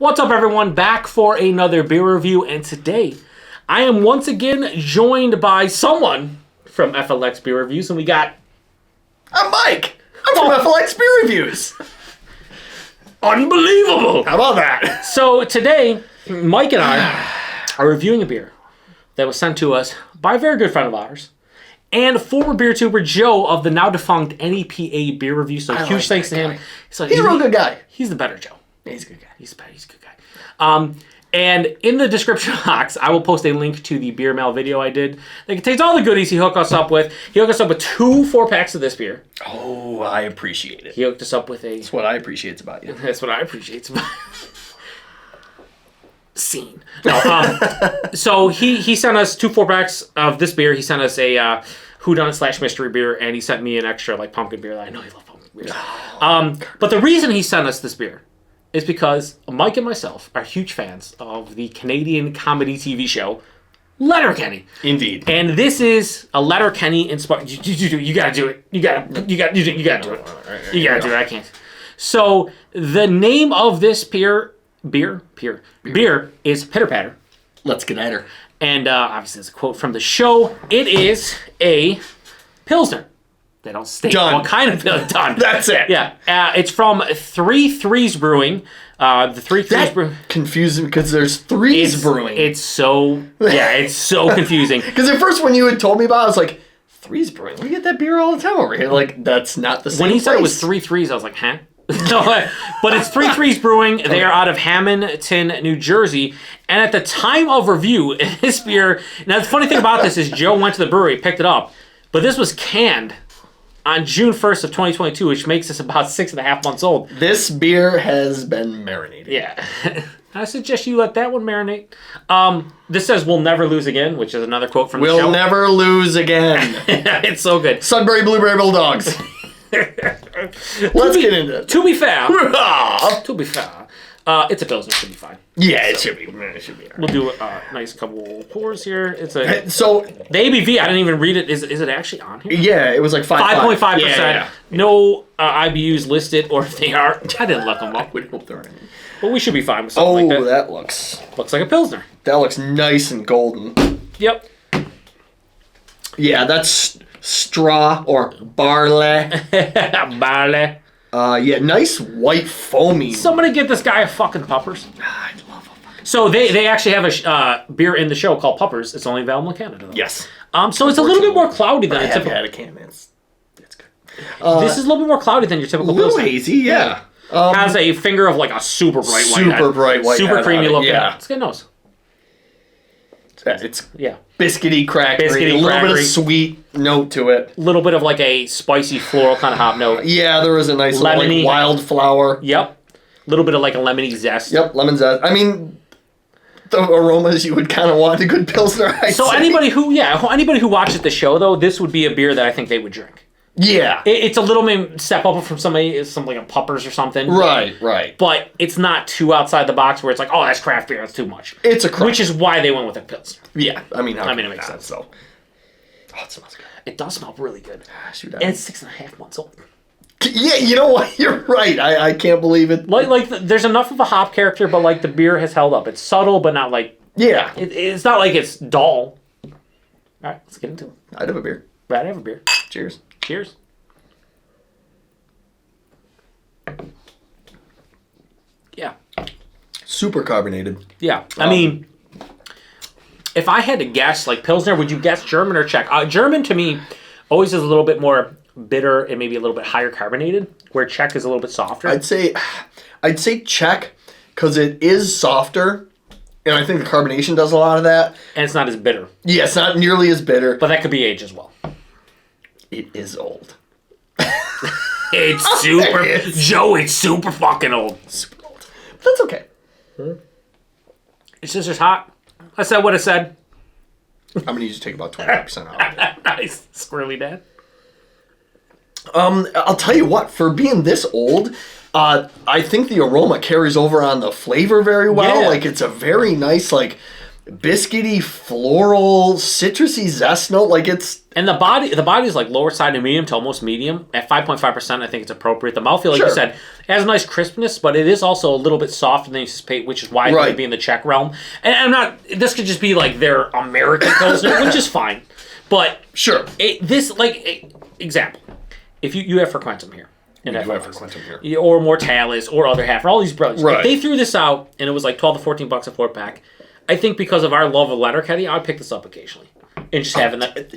What's up, everyone? Back for another beer review, and today I am once again joined by someone from FLX Beer Reviews, and we got... I'm Mike! I'm from FLX Beer Reviews! Unbelievable! How about that? So today, Mike and I are reviewing a beer that was sent to us by a very good friend of ours and former beer tuber Joe of the now defunct NEPA Beer Review. So huge thanks to him. So He's a real good guy. He's the better Joe. Yeah, he's a good guy. He's a good guy. And in the description box, I will post a link to the beer mail video I did that contains all the goodies he hooked us up with. He hooked us up with 2 4-packs of this beer. Oh, I appreciate it. He hooked us up with a... That's what I appreciate about you. That's what I appreciate about Scene. No, so he sent us 2 4-packs of this beer. He sent us a whodunit / mystery beer, and he sent me an extra pumpkin beer that I know you love pumpkin beers. But the reason he sent us this beer is because Mike and myself are huge fans of the Canadian comedy TV show Letterkenny. Indeed. And this is a Letterkenny-inspired... You gotta do it. You gotta do it. You gotta do it. I can't. So the name of this beer is Pitter Patter. Let's get at her. And obviously, it's a quote from the show. It is a Pilsner. They don't state what kind of Pilsner. Done. That's it. Yeah. It's from 3's Brewing. The 3's Brewing. Confusing because there's 3's Brewing. It's so confusing. Because at first when you had told me about it, I was like, 3's Brewing? We get that beer all the time over here. Like, that's not the same When he said it was place. 3's, I was like, huh? But it's 3's Brewing. They are out of Hamilton, New Jersey. And at the time of review, this beer... Now, the funny thing about this is Joe went to the brewery, picked it up, but this was canned on June 1st of 2022, which makes this about 6.5 months old. This beer has been marinated. Yeah. I suggest you let that one marinate. This says, "We'll never lose again," which is another quote from the show. We'll never lose again. It's so good. Sudbury Blueberry Bulldogs. Let's get into it. To be fair, it's a Pilsner. Should be fine. Yeah, it should be. It should be. We'll do a nice couple pours here. It's a so the ABV. I didn't even read it. Is it actually on here? Yeah, it was like 5.5%. Yeah. No IBUs listed, or if they are, I didn't look them up. I would hope there aren't. But we should be fine with something like that. That looks like a Pilsner. That looks nice and golden. Yep. Yeah, that's straw or barley. Barley. Yeah, nice white foamy. Somebody get this guy a fucking Puppers. I love them. So they actually have a beer in the show called Puppers. It's only available in Canada, though. Yes. So it's a little bit more cloudy than a typical. I have had a can. It's good. This is a little bit more cloudy than your typical A little Pilsner. hazy, yeah. Has a finger of like a super bright white head. Super bright white Super head creamy on it, looking. yeah. It's good nose. It's Yeah. biscuity, crackery, a little bit of sweet note to it. A little bit of like a spicy floral kind of hop note. Yeah, there was a nice little, Lemony. wildflower. Yep. A little bit of like a lemony zest. Yep, lemon zest. I mean, the aromas you would kind of want a good Pilsner, I'd say. Anybody who watches the show, though, this would be a beer that I think they would drink. Yeah. It's a little maybe step up from something like a Puppers or something. Right. But it's not too outside the box where it's like, oh, that's craft beer, that's too much. It's a craft. Which is why they went with a Pilsner. Yeah, I mean, it makes sense. So. Oh, it smells good. It does smell really good. Shoot, And it's 6.5 months old. Yeah, you know what? You're right. I can't believe it. There's enough of a hop character, but like the beer has held up. It's subtle, but not like... Yeah. It's not like it's dull. All right, let's get into it. I'd have a beer. I'd have a beer. Cheers. Cheers. Yeah. Super carbonated. Yeah. I mean, if I had to guess, like Pilsner, would you guess German or Czech? German, to me, always is a little bit more bitter and maybe a little bit higher carbonated, where Czech is a little bit softer. I'd say Czech, because it is softer, and I think the carbonation does a lot of that. And it's not as bitter. Yeah, it's not nearly as bitter. But that could be age as well. It is old. It's super... Joe, it's super fucking old. Super old. But that's okay. Your sister's hot. I said what I said. I'm going to usually take about 25% off. Nice. Squirrely dad. I'll tell you what, for being this old, I think the aroma carries over on the flavor very well. Yeah. Like, it's a very nice, like, biscuity, floral, citrusy zest note. Like it's... And the body is like lower side of medium to almost medium. At 5.5%, I think it's appropriate. The mouthfeel, like you said, it has a nice crispness, but it is also a little bit softer than you anticipate, which is why it's going to be in the Czech realm. And I'm not... This could just be like their American Pilsner, which is fine. But... Sure. Example. If you have Frequentum here. And FLX here. Or Mortalis, or other half, or all these brothers. Right. If they threw this out, and it was like $12 to $14 a 4-pack, I think because of our love of Letterkenny, I'd pick this up occasionally. And just having that,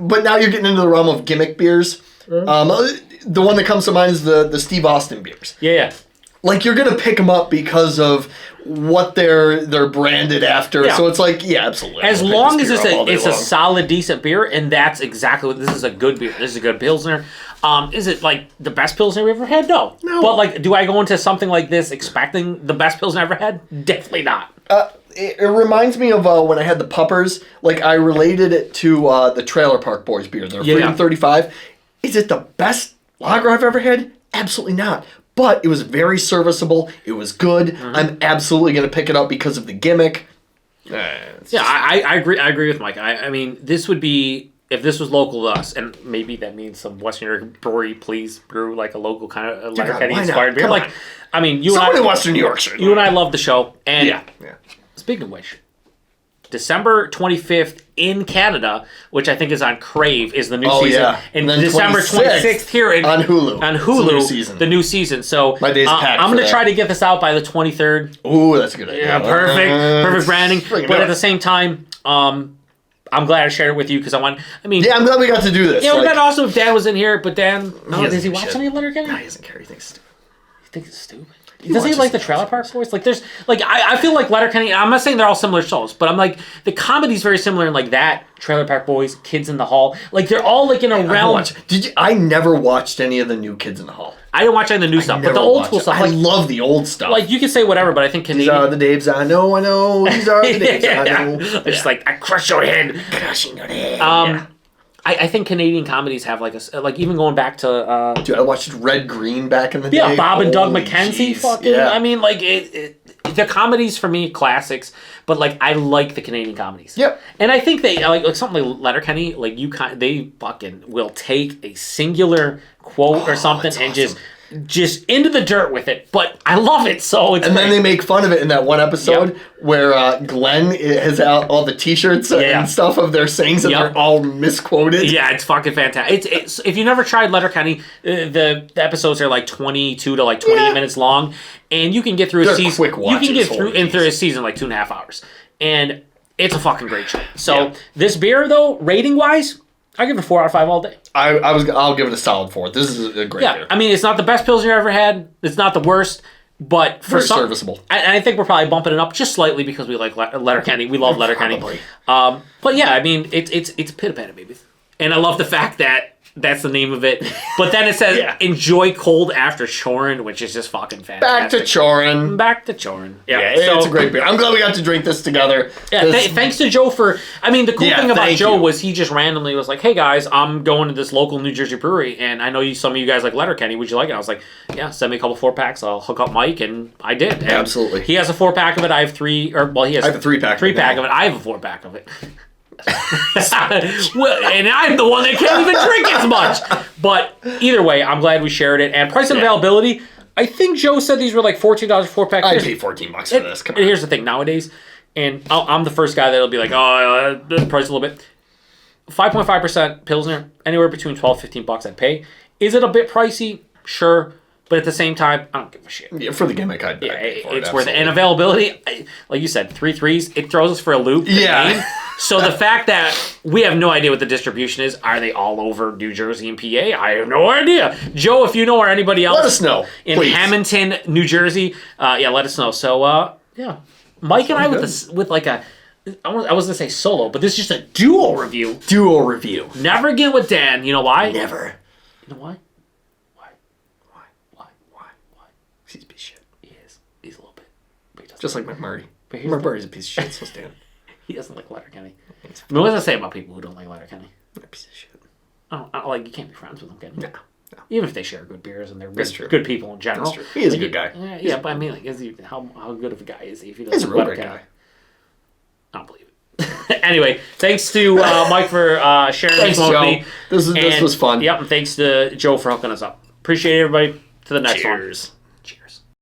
But now you're getting into the realm of gimmick beers. Mm-hmm. The one that comes to mind is the Steve Austin beers. Yeah. Like, you're going to pick them up because of what they're branded after. Yeah. So it's like, yeah, absolutely. As long as it's a solid, decent beer, and that's exactly what this is. A good beer. This is a good Pilsner. Is it like the best Pilsner we've ever had? No. But like, do I go into something like this expecting the best Pilsner I've ever had? Definitely not. It reminds me of when I had the Puppers. Like, I related it to the Trailer Park Boys beer. Their Freedom 35. Is it the best lager I've ever had? Absolutely not. But it was very serviceable. It was good. Mm-hmm. I'm absolutely going to pick it up because of the gimmick. I agree. I agree with Mike. I mean, this would be, if this was local to us, and maybe that means some Western New York brewery, please brew like a local kind of Letterkenny-inspired beer. Like, I mean, someone in Western New York, sure. You and I love the show. And yeah. Speaking of which, December 25th in Canada, which I think is on Crave, is the new season. Yeah. And December 26th here on Hulu. The new season. So my day's packed. I'm going to try to get this out by the 23rd. Ooh, that's a good idea. Yeah, perfect branding. But at the same time, I'm glad I shared it with you because I'm glad we got to do this. Yeah, like, also if Dan was in here, but Dan, does he watch any Letterkenny? No, he doesn't care. He thinks it's stupid. You think it's stupid? Does he like the Trailer Park Boys? Like, there's like I feel like Letterkenny. I'm not saying they're all similar shows, but I'm like the comedy's very similar in like that Trailer Park Boys, Kids in the Hall. Like they're all like in a realm. I never watched any of the new Kids in the Hall. I didn't watch any of the new stuff, but the old school stuff. I love the old stuff. Like you can say whatever, but I think Canadian. These are the Daves I know. These are the Daves I know. It's like I crush your head. Crushing your head. I think Canadian comedies have like even going back to dude, I watched Red Green back in the day. Yeah, Bob and Doug McKenzie. I mean, like the comedies for me classics, but like I like the Canadian comedies. Yep. And I think they like something like Letterkenny, like they fucking will take a singular quote or something and awesome. just into the dirt with it, but I love it. So it's then they make fun of it in that one episode where Glenn has out all the T-shirts and stuff of their sayings and they're all misquoted. Yeah, it's fucking fantastic. It's if you never tried Letterkenny, the episodes are like 22 to like 28 minutes long, and you can get through a season. Quick watches, you can get through a season like 2.5 hours, and it's a fucking great show. So this beer though, rating wise, I give it a 4 out of 5 all day. I'll give it a solid 4. This is a great beer. I mean, it's not the best Pilsner I've ever had. It's not the worst, but for serviceable. I think we're probably bumping it up just slightly because we like Letterkenny. We love Letterkenny. Probably. But yeah, I mean, it's Pita-Pata, baby. And I love the fact that that's the name of it. But then it says, enjoy cold after chorin', which is just fucking fantastic. Back to chorin'. Yeah, it's a great beer. I'm glad we got to drink this together. Yeah, thanks to Joe for... I mean, the cool thing about Joe was he just randomly was like, hey guys, I'm going to this local New Jersey brewery, and I know some of you guys like Letterkenny. Would you like it? I was like, yeah, send me a couple 4-packs. I'll hook up Mike, and I did. And absolutely. He has a 4-pack of it. I have 3... I have a 3-pack. 3-pack of it. I have a 4-pack of it. And I'm the one that can't even drink as much. But either way, I'm glad we shared it. And price and availability, I think Joe said these were like $14 4-pack. I'd pay $14 for this. Come on. And here's the thing, nowadays, and I'm the first guy that'll be like, the price a little bit. 5.5% Pilsner, anywhere between $12 $15 I'd pay. Is it a bit pricey? Sure. But at the same time, I don't give a shit. Yeah, for the gimmick, I'd pay for it. It's worth it. And availability, like you said, 3's, it throws us for a loop. Yeah. So the fact that we have no idea what the distribution is, are they all over New Jersey and PA? I have no idea. Joe, if you know or anybody else. Let us know, in Hamilton, New Jersey, let us know. So, Mike and I with like a... I was going to say solo, but this is just a duo review. Never again with Dan. You know why? Never. You know why? He's a piece of shit. He is. He's a little bit. But just like McMurray. McMurray's a piece of shit, so stand. He doesn't like Letterkenny. I mean, what does that say about people who don't like Letterkenny? They're a piece of shit. I don't like, you can't be friends with them, can you? No. Even if they share good beers and they're good people in general. That's true. He is a good guy. Yeah, but I mean, like, how good of a guy is he if he doesn't He's a real great guy. I don't believe it. Anyway, thanks to Mike for sharing this with me. This was fun. Yep, and thanks to Joe for hooking us up. Appreciate it, everybody. To the next one. Cheers.